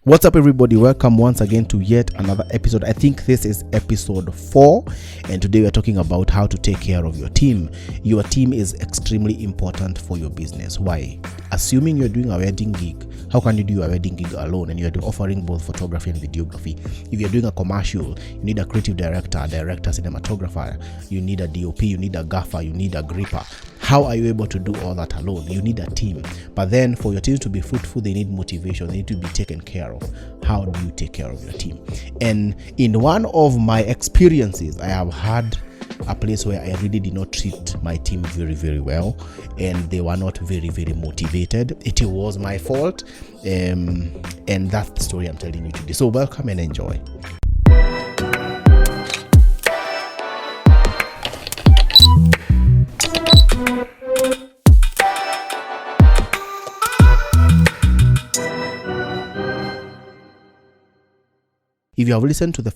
What's up, everybody? Welcome once again to yet another episode. I think this is episode 4, and today we're talking about how to take care of your team. Your team is extremely important for your business. Why? Assuming you're doing a wedding gig, how can you do a wedding gig alone and you're offering both photography and videography? If you're doing a commercial, you need a creative director, cinematographer, you need a DOP, you need a gaffer, you need a gripper. How are you able to do all that alone? You need a team. But then for your team to be fruitful, they need motivation, they need to be taken care of. How do you take care of your team? And in one of my experiences, I have had a place where I really did not treat my team very, very well, and they were not very, very motivated. It was my fault, and that's the story I'm telling you today. So welcome and enjoy. If you have listened to the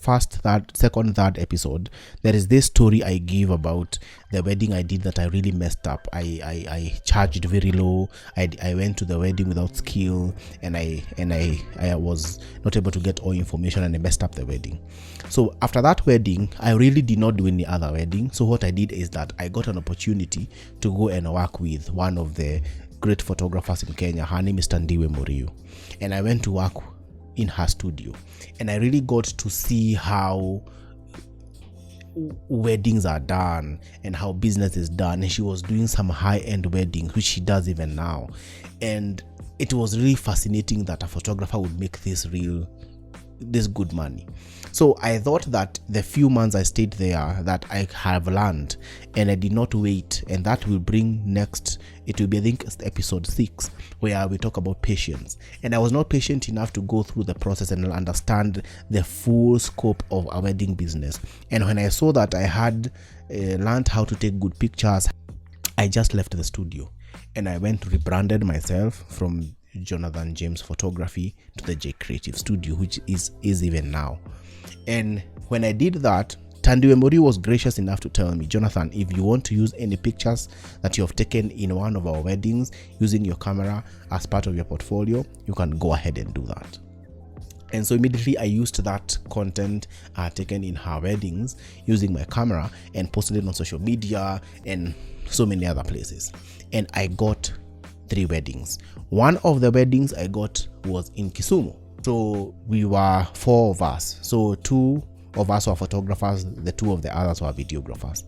second, third episode, there is this story I give about the wedding I did that I really messed up. I charged very low. I went to the wedding without skill, and I was not able to get all information, and I messed up the wedding. So after that wedding, I really did not do any other wedding. So what I did is that I got an opportunity to go and work with one of the great photographers in Kenya. Her name is Tandiwe Muriu, and I went to work in her studio, and I really got to see how weddings are done and how business is done. And she was doing some high-end weddings, which she does even now, and it was really fascinating that a photographer would make this good money. So I thought that the few months I stayed there that I have learned, and I did not wait, and that will bring next, it will be I think episode 6, where we talk about patience. And I was not patient enough to go through the process and understand the full scope of a wedding business. And when I saw that I had learned how to take good pictures, I just left the studio and I went to rebranded myself from Jonathan James Photography to the J Creative Studio, which is even now. And when I did that, Tandiwe Muriu was gracious enough to tell me, Jonathan, if you want to use any pictures that you have taken in one of our weddings using your camera as part of your portfolio, you can go ahead and do that. And so immediately I used that content taken in her weddings using my camera and posted it on social media and so many other places. And I got 3 weddings. One of the weddings I got was in Kisumu. So we were 4 of us. So 2 of us were photographers, the 2 of the others were videographers.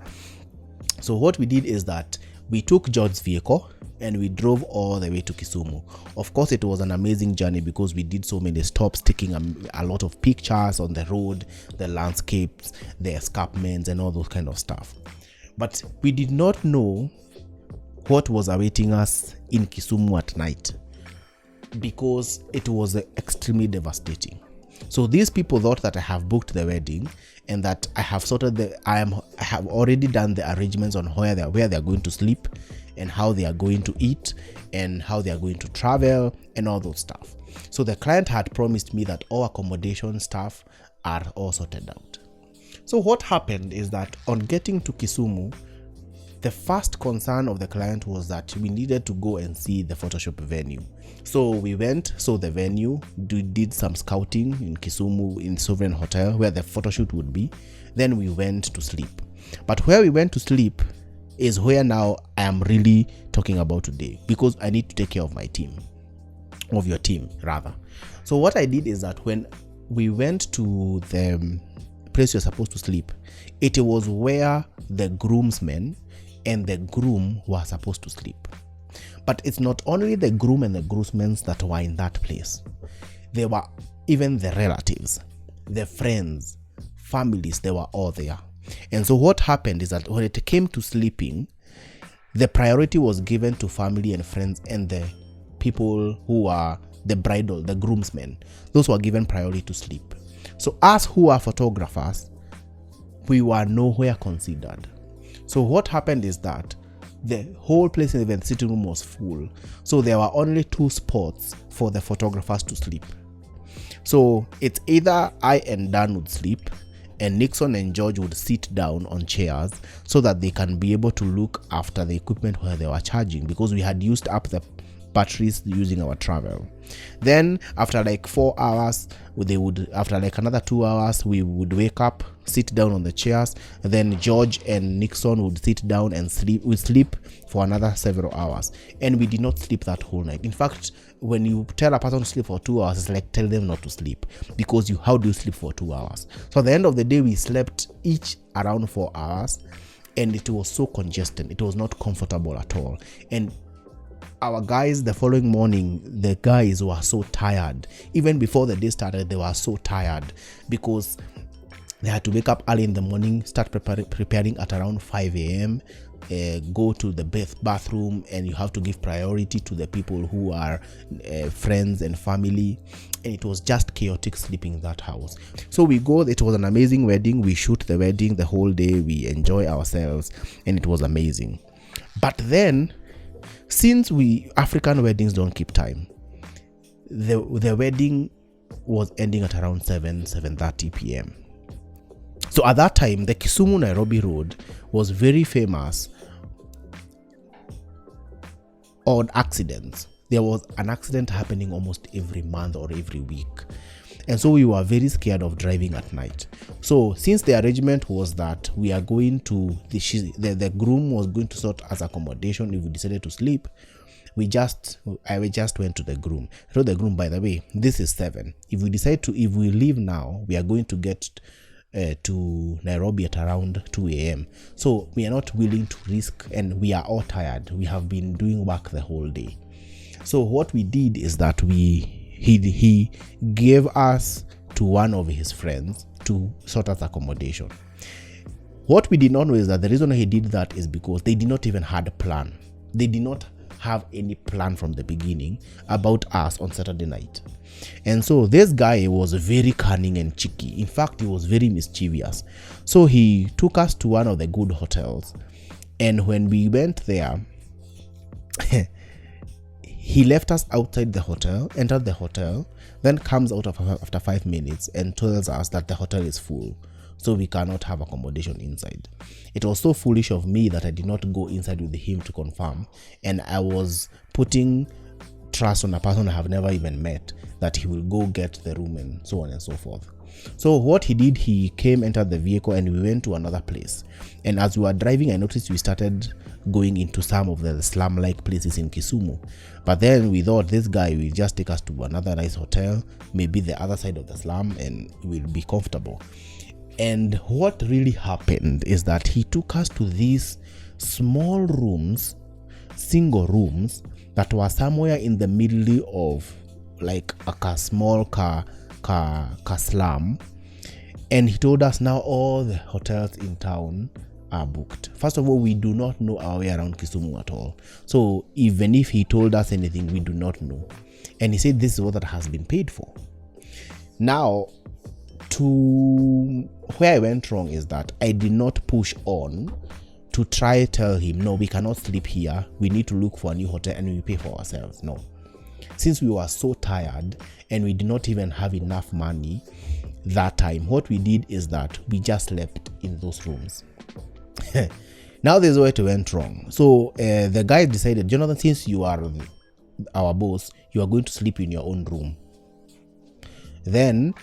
So what we did is that we took George's vehicle and we drove all the way to Kisumu. Of course, it was an amazing journey because we did so many stops, taking a lot of pictures on the road, the landscapes, the escarpments, and all those kind of stuff. But we did not know what was awaiting us in Kisumu at night, because it was extremely devastating. So these people thought that I have booked the wedding and that I have I have already done the arrangements on where they are going to sleep and how they are going to eat and how they are going to travel and all those stuff. So the client had promised me that all accommodation stuff are all sorted out. So what happened is that on getting to Kisumu, the first concern of the client was that we needed to go and see the Photoshop venue. So we went, saw the venue, did some scouting in Kisumu in Sovereign Hotel where the photo shoot would be. Then we went to sleep. But where we went to sleep is where now I am really talking about today, because I need to take care of my team, of your team rather. So what I did is that when we went to the place you're supposed to sleep, it was where the groomsmen and the groom were supposed to sleep. But it's not only the groom and the groomsmen that were in that place. There were even the relatives, the friends, families, they were all there. And so what happened is that when it came to sleeping, the priority was given to family and friends and the people who are the groomsmen. Those were given priority to sleep. So us who are photographers, we were nowhere considered. So what happened is that the whole place in the sitting room was full. So there were only 2 spots for the photographers to sleep. So it's either I and Dan would sleep, and Nixon and George would sit down on chairs so that they can be able to look after the equipment where they were charging, because we had used up the batteries using our travel. Then after like 4 hours, after like another 2 hours, we would wake up, sit down on the chairs. Then George and Nixon would sit down and sleep. We sleep for another several hours, and we did not sleep that whole night. In fact, when you tell a person to sleep for 2 hours, it's like tell them not to sleep, because how do you sleep for 2 hours? So at the end of the day, we slept each around 4 hours, and it was so congested. It was not comfortable at all. And our guys, the following morning, the guys were so tired. Even before the day started, they were so tired because they had to wake up early in the morning, start preparing at around 5 a.m., go to the bathroom, and you have to give priority to the people who are friends and family. And it was just chaotic sleeping in that house. So we go. It was an amazing wedding. We shoot the wedding the whole day. We enjoy ourselves, and it was amazing. But then, since African weddings don't keep time, the wedding was ending at around 7:30 p.m. So at that time, the Kisumu-Nairobi road was very famous on accidents. There was an accident happening almost every month or every week. And so we were very scared of driving at night. So since the arrangement was that we are going to, the groom was going to sort as accommodation if we decided to sleep, I just went to the groom. I told the groom, by the way, this is 7. If we leave now, we are going to get to Nairobi at around 2 a.m. So we are not willing to risk, and we are all tired. We have been doing work the whole day. So what we did is that he gave us to one of his friends to sort out accommodation. What we did not know is that the reason he did that is because they did not even have a plan. They did not have any plan from the beginning about us on Saturday night. And so this guy was very cunning and cheeky. In fact, he was very mischievous. So he took us to one of the good hotels. And when we went there, he left us outside the hotel, entered the hotel, then comes out after 5 minutes and tells us that the hotel is full, so we cannot have accommodation inside. It was so foolish of me that I did not go inside with him to confirm, and I was putting trust on a person I have never even met that he will go get the room and so on and so forth. So what he did, he came, entered the vehicle, and we went to another place. And as we were driving, I noticed we started going into some of the slum-like places in Kisumu. But then we thought this guy will just take us to another nice hotel, maybe the other side of the slum, and we'll be comfortable. And what really happened is that he took us to these small rooms, single rooms, that were somewhere in the middle of like a small slum. And he told us now all the hotels in town are booked. First of all, we do not know our way around Kisumu at all. So even if he told us anything, we do not know. And he said this is what that has been paid for. Now, to where I went wrong is that I did not push on to try tell him, no, we cannot sleep here. We need to look for a new hotel and we pay for ourselves. No. Since we were so tired and we did not even have enough money that time, what we did is that we just slept in those rooms. Now there's where it went wrong. So the guy decided, Jonathan, since you are our boss, you are going to sleep in your own room. Then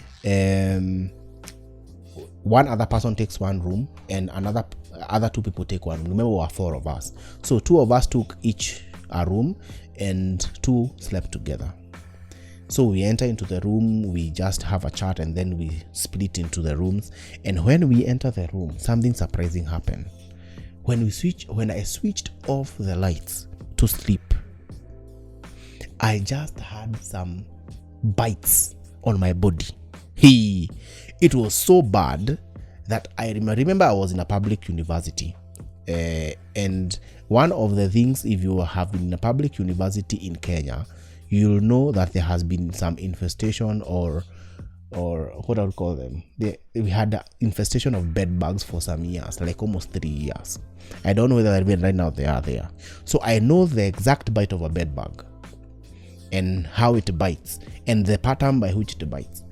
one other person takes one room and other 2 people take one room. Remember, we were 4 of us. So 2 of us took each a room and 2 slept together. So we enter into the room, we just have a chat, and then we split into the rooms. And when we enter the room, something surprising happened. When I switched off the lights to sleep, I just had some bites on my body. It was so bad that I remember I was in a public university. And one of the things, if you have been in a public university in Kenya, you'll know that there has been some infestation or what I would call them. We had an infestation of bed bugs for some years, like almost 3 years. I don't know whether even right now they are there. So I know the exact bite of a bed bug and how it bites and the pattern by which it bites.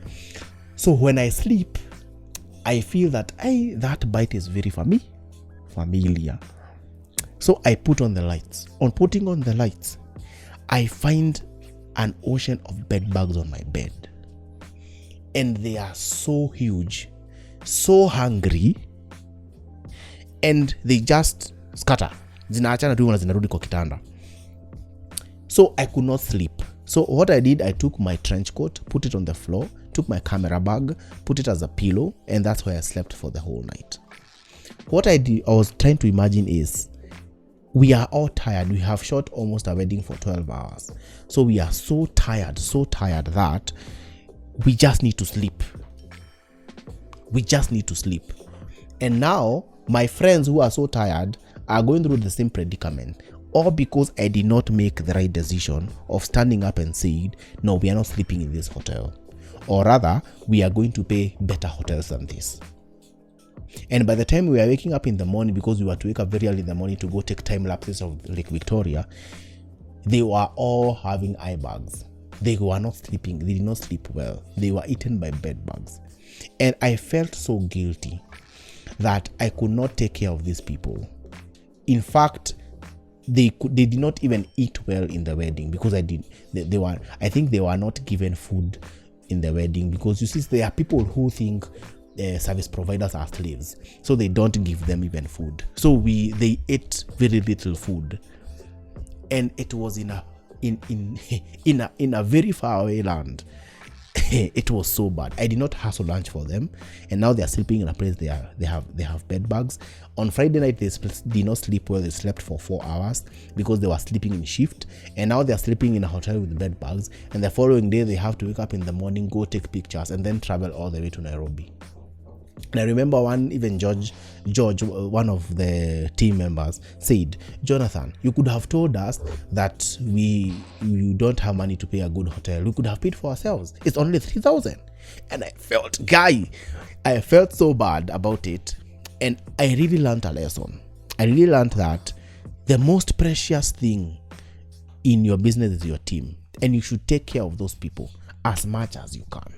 So when I sleep, I feel that that bite is very familiar. So I put on the lights. On putting on the lights, I find an ocean of bed bugs on my bed, and they are so huge, so hungry, and they just scatter. Zinaachana tu na zinarudi kwa kitanda. So I could not sleep. So what I did, I took my trench coat, put it on the floor, took my camera bag, put it as a pillow, and that's where I slept for the whole night. What I was trying to imagine is, we are all tired. We have shot almost a wedding for 12 hours. So we are so tired that we just need to sleep. We just need to sleep. And now my friends who are so tired are going through the same predicament, all because I did not make the right decision of standing up and saying, no, we are not sleeping in this hotel. Or rather, we are going to pay better hotels than this. And by the time we were waking up in the morning, because we were to wake up very early in the morning to go take time lapses of Lake Victoria, they were all having eye bags. They were not sleeping. They did not sleep well. They were eaten by bed bugs. And I felt so guilty that I could not take care of these people. In fact, they did not even eat well in the wedding, because I think they were not given food in the wedding, because you see, there are people who think service providers are slaves, so they don't give them even food. So they ate very little food, and it was in a very far away land. It was so bad. I did not hustle lunch for them, and now they are sleeping in a place they have bed bugs. On Friday night, they did not sleep well. They slept for 4 hours because they were sleeping in shift, and now they are sleeping in a hotel with bed bugs. And the following day, they have to wake up in the morning, go take pictures, and then travel all the way to Nairobi. And I remember George, one of the team members, said, Jonathan, you could have told us that you don't have money to pay a good hotel. We could have paid for ourselves. It's only 3,000. And I felt so bad about it. And I really learned a lesson. I really learned that the most precious thing in your business is your team. And you should take care of those people as much as you can.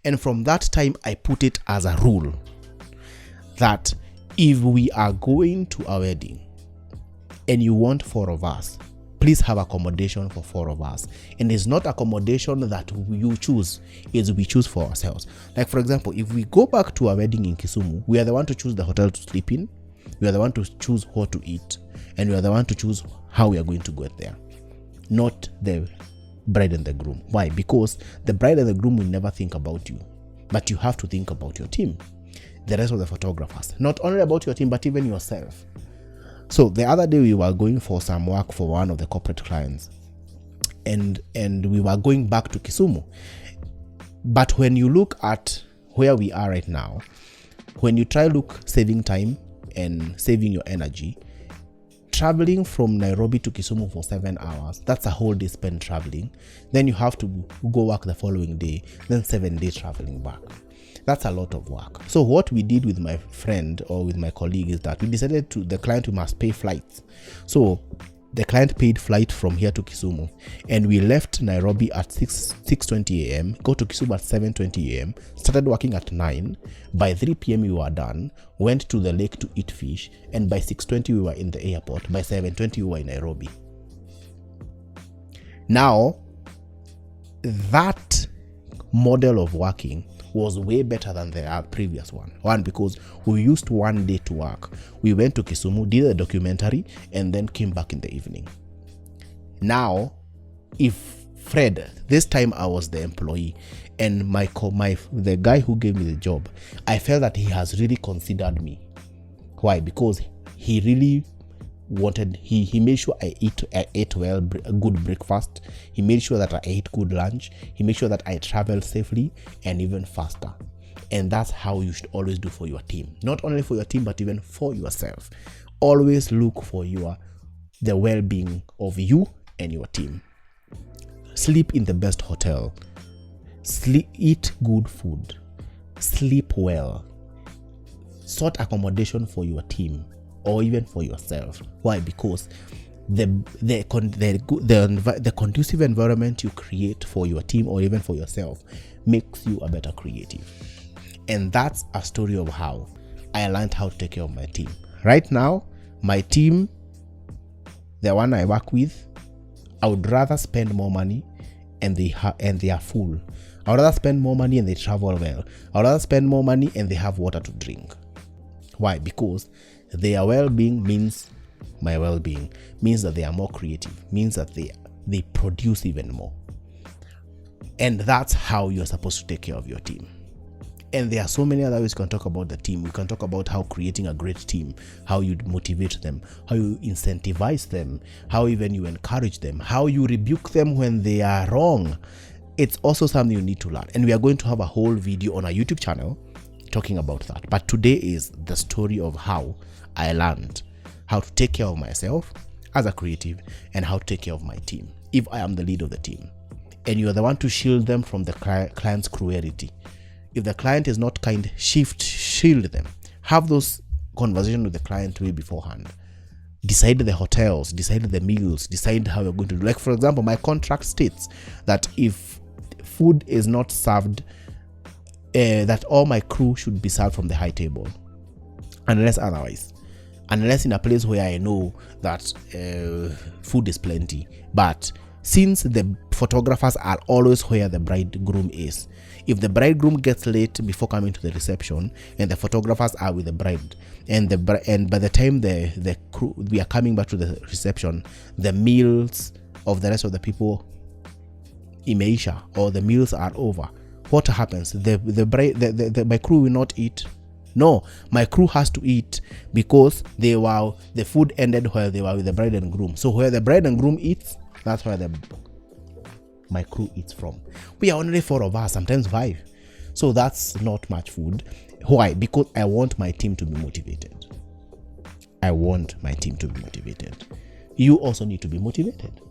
And from that time, I put it as a rule that if we are going to a wedding and you want 4 of us, please have accommodation for 4 of us. And it's not accommodation that you choose, it's we choose for ourselves. Like, for example, if we go back to a wedding in Kisumu, we are the one to choose the hotel to sleep in, we are the one to choose what to eat, and we are the one to choose how we are going to get there, not the bride and the groom. Why? Because the bride and the groom will never think about you, but you have to think about your team, the rest of the photographers, not only about your team but even yourself. So the other day we were going for some work for one of the corporate clients, and we were going back to Kisumu. But when you look at where we are right now, when you try saving time and saving your energy, traveling from Nairobi to Kisumu for 7 hours, that's a whole day spent traveling. Then you have to go work the following day, then 7 days traveling back. That's a lot of work. So what we did with my friend or with my colleague is that we decided the client, we must pay flights. So the client paid flight from here to Kisumu, and we left Nairobi at 6:20 a.m., go to Kisumu at 7:20 a.m., started working at 9. By 3 p.m. we were done, went to the lake to eat fish, and by 6:20 we were in the airport. By 7:20 we were in Nairobi. Now, that model of working was way better than the previous one. One, because we used 1 day to work. We went to Kisumu, did a documentary, and then came back in the evening. Now, if Fred, this time I was the employee, and the guy who gave me the job, I felt that he has really considered me. Why? Because he really he made sure I ate well, a good breakfast. He made sure that I ate good lunch. He made sure that I traveled safely and even faster. And that's how you should always do for your team. Not only for your team, but even for yourself. Always look for the well-being of you and your team. Sleep in the best hotel. Eat good food. Sleep well. Sort accommodation for your team, or even for yourself. Why? Because the conducive environment you create for your team or even for yourself makes you a better creative. And that's a story of how I learned how to take care of my team. Right now, my team, the one I work with, I would rather spend more money and they are full. I would rather spend more money and they travel well. I would rather spend more money and they have water to drink. Why? Because their well-being means my well-being, means that they are more creative, means that they produce even more. And that's how you're supposed to take care of your team. And there are so many other ways we can talk about the team. We can talk about how creating a great team, how you motivate them, how you incentivize them, how even you encourage them, how you rebuke them when they are wrong. It's also something you need to learn. And we are going to have a whole video on our YouTube channel talking about that. But today is the story of how I learned how to take care of myself as a creative and how to take care of my team if I am the lead of the team. And you are the one to shield them from the client's cruelty. If the client is not kind, shield them. Have those conversations with the client way beforehand. Decide the hotels, decide the meals, decide how you're going to do. Like, for example, my contract states that if food is not served, that all my crew should be served from the high table, unless otherwise. Unless in a place where I know that food is plenty. But since the photographers are always where the bridegroom is, if the bridegroom gets late before coming to the reception and the photographers are with the bride, and by the time the crew, we are coming back to the reception, the meals of the rest of the people imeisha, or the meals are over, what happens? My crew will not eat. No, my crew has to eat because the food ended while they were with the bride and groom. So where the bride and groom eats, that's where my crew eats from. We are only 4 of us, sometimes 5. So that's not much food. Why? Because I want my team to be motivated. I want my team to be motivated. You also need to be motivated.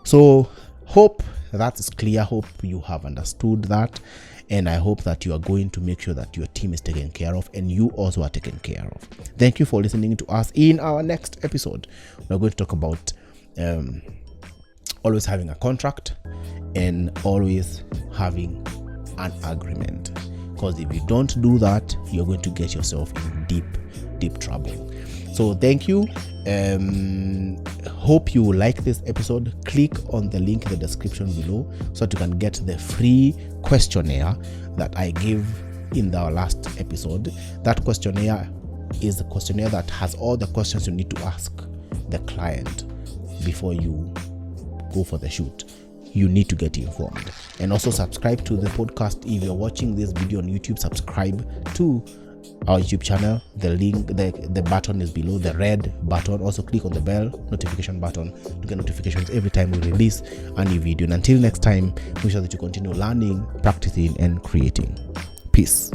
So hope that is clear. Hope you have understood that. And I hope that you are going to make sure that your team is taken care of and you also are taken care of. Thank you for listening to us. In our next episode, we're going to talk about always having a contract and always having an agreement. Because if you don't do that, you're going to get yourself in deep trouble. So thank you. Hope you like this episode. Click on the link in the description below so that you can get the free questionnaire that I gave in our last episode. That questionnaire is the questionnaire that has all the questions you need to ask the client before you go for the shoot. You need to get informed. And also subscribe to the podcast. If you're watching this video on YouTube, subscribe to our YouTube channel. The link, the button is below, the red button. Also click on the bell notification button to get notifications every time we release a new video. And until next time, make sure that you continue learning, practicing, and creating. Peace.